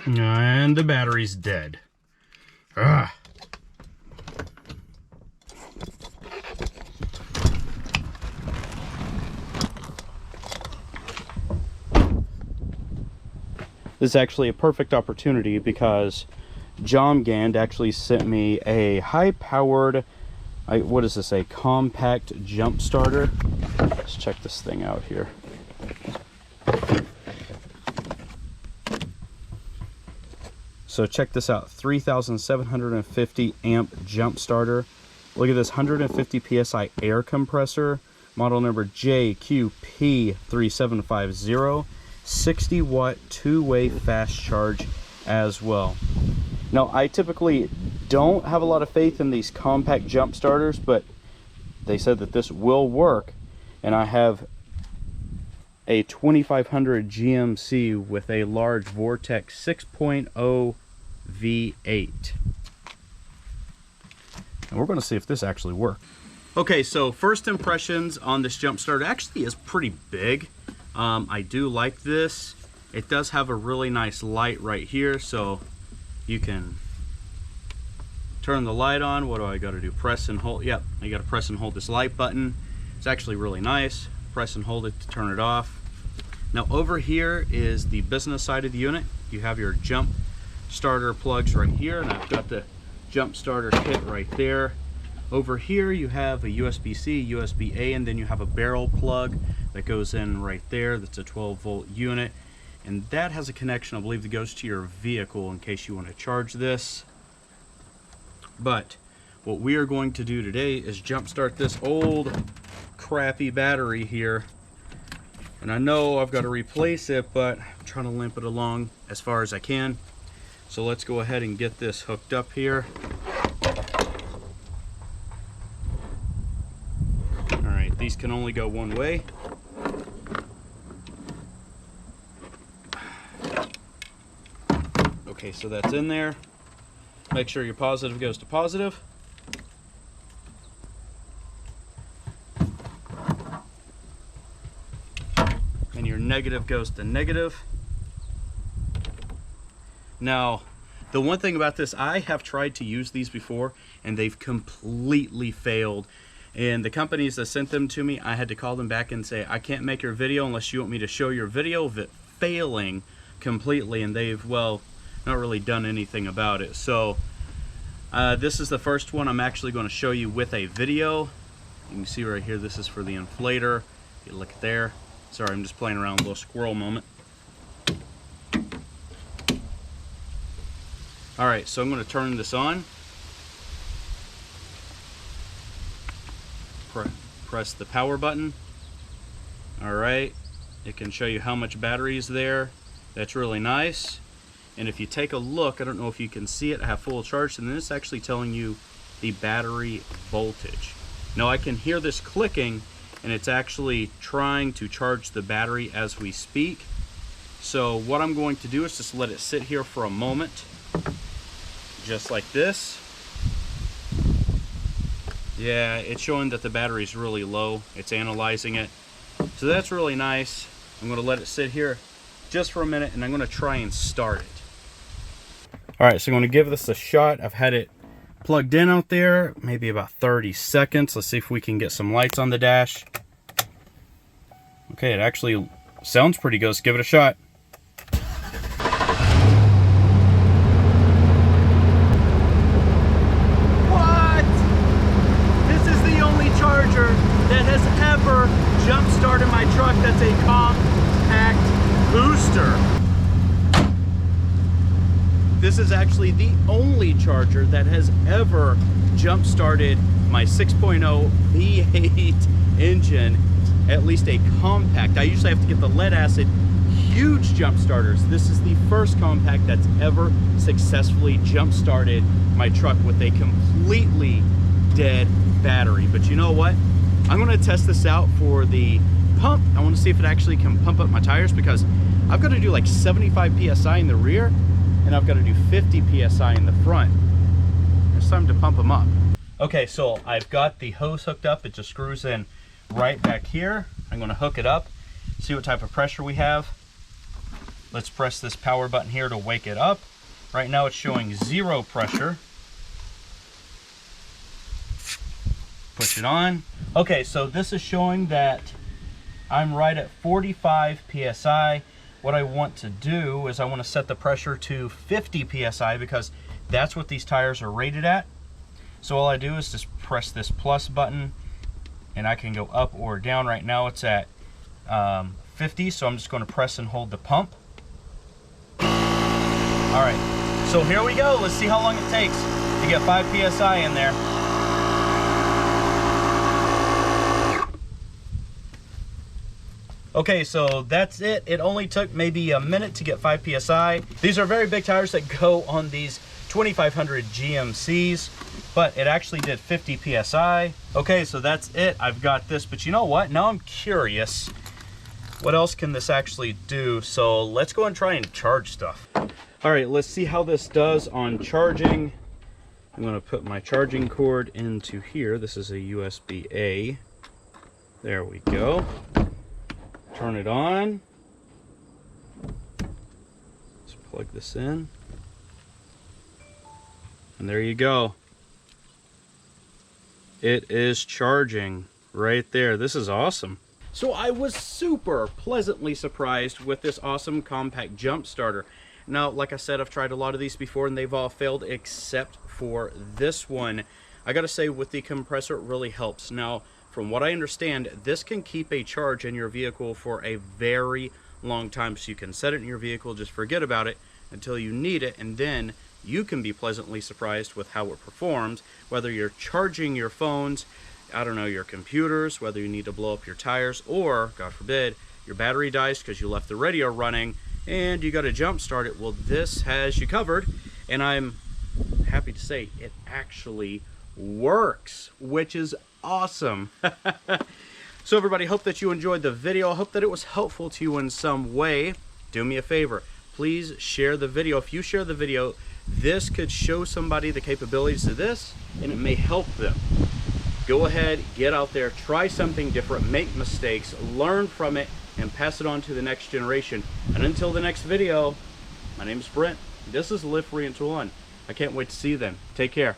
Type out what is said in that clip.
And the battery's dead. Ah. This is actually a perfect opportunity because Jomgand actually sent me a high-powered, what does this say, compact jump starter. Let's check this thing out here. So check this out, 3,750 amp jump starter. Look at this, 150 psi air compressor, model number JQP3750, 60 watt two-way fast charge as well. Now, I typically don't have a lot of faith in these compact jump starters, but they said that this will work, and I have a 2500 GMC with a large Vortex 6.0 V8. And we're going to see if this actually works. Okay, so first impressions on this jump starter actually is pretty big. I do like this. It does have a really nice light right here, so you can turn the light on. What do I got to do? Press and hold. Yep, you got to press and hold this light button. It's actually really nice. Press and hold it to turn it off. Now over here is the business side of the unit. You have your jump starter plugs right here, and I've got the jump starter kit right there. Over here you have a USB-C, USB-A, and then you have a barrel plug that goes in right there. That's a 12-volt unit, and that has a connection, I believe, that goes to your vehicle in case you want to charge this. But what we are going to do today is jump start this old crappy battery here. And I know I've got to replace it, but I'm trying to limp it along as far as I can. So let's go ahead and get this hooked up here. All right, these can only go one way. Okay, so that's in there. Make sure your positive goes to positive. And your negative goes to negative. Now, the one thing about this, I have tried to use these before and they've completely failed. And the companies that sent them to me, I had to call them back and say, I can't make your video unless you want me to show your video of it failing completely. And they've, well, not really done anything about it. So this is the first one I'm actually going to show you with a video. You can see right here, this is for the inflator. You look there. Sorry, I'm just playing around with a little squirrel moment. All right, so I'm going to turn this on. Press the power button. All right, it can show you how much battery is there. That's really nice. And if you take a look, I don't know if you can see it, I have full charge, and then it's actually telling you the battery voltage. Now I can hear this clicking, and it's actually trying to charge the battery as we speak. So what I'm going to do is just let it sit here for a moment. Just like this. Yeah, it's showing that the battery's really low. It's analyzing it. So that's really nice. I'm going to let it sit here just for a minute, and I'm going to try and start it. All right, so I'm going to give this a shot. I've had it plugged in out there, maybe about 30 seconds. Let's see if we can get some lights on the dash. Okay, it actually sounds pretty good. Let's give it a shot. That has ever jump started my truck that's a compact booster. This is actually the only charger that has ever jump started my 6.0 V8 engine, at least a compact. I usually have to get the lead acid huge jump starters. This is the first compact that's ever successfully jump started my truck with a completely dead battery. But you know what? I'm going to test this out for the pump. I want to see if it actually can pump up my tires, because I've got to do like 75 psi in the rear and I've got to do 50 psi in the front. It's time to pump them up. Okay, so I've got the hose hooked up. It just screws in right back here. I'm going to hook it up, see what type of pressure we have. Let's press this power button here to wake it up. Right now it's showing 0 pressure. Push it on. Okay, so this is showing that I'm right at 45 PSI. What I want to do is I want to set the pressure to 50 PSI because that's what these tires are rated at. So all I do is just press this plus button and I can go up or down. Right now it's at 50, so I'm just going to press and hold the pump. All right, so here we go. Let's see how long it takes to get 5 PSI in there. Okay, so that's it. It only took maybe a minute to get 5 PSI. These are very big tires that go on these 2500 GMCs, but it actually did 50 PSI. Okay, so that's it. I've got this, but you know what? Now I'm curious. What else can this actually do? So let's go and try and charge stuff. All right, let's see how this does on charging. I'm gonna put my charging cord into here. This is a USB-A. There we go. Turn it on. Let's plug this in. And there you go. It is charging right there. This is awesome. So I was super pleasantly surprised with this awesome compact jump starter. Now, like I said, I've tried a lot of these before and they've all failed except for this one. I gotta say, with the compressor, it really helps. Now, from what I understand, this can keep a charge in your vehicle for a very long time. So you can set it in your vehicle, just forget about it until you need it, and then you can be pleasantly surprised with how it performs, whether you're charging your phones, I don't know, your computers, whether you need to blow up your tires, or, God forbid, your battery dies because you left the radio running and you got to jump start it. Well, this has you covered, and I'm happy to say it actually works, which is awesome. So everybody, hope that you enjoyed the video. I hope that it was helpful to you in some way. Do me a favor, please share the video. If you share the video, this could show somebody the capabilities of this and it may help them. Go ahead, get out there, try something different, make mistakes, learn from it, and pass it on to the next generation. And until the next video, my name is Brent. This is Live Free and Tool On. I can't wait to see you then. Take care.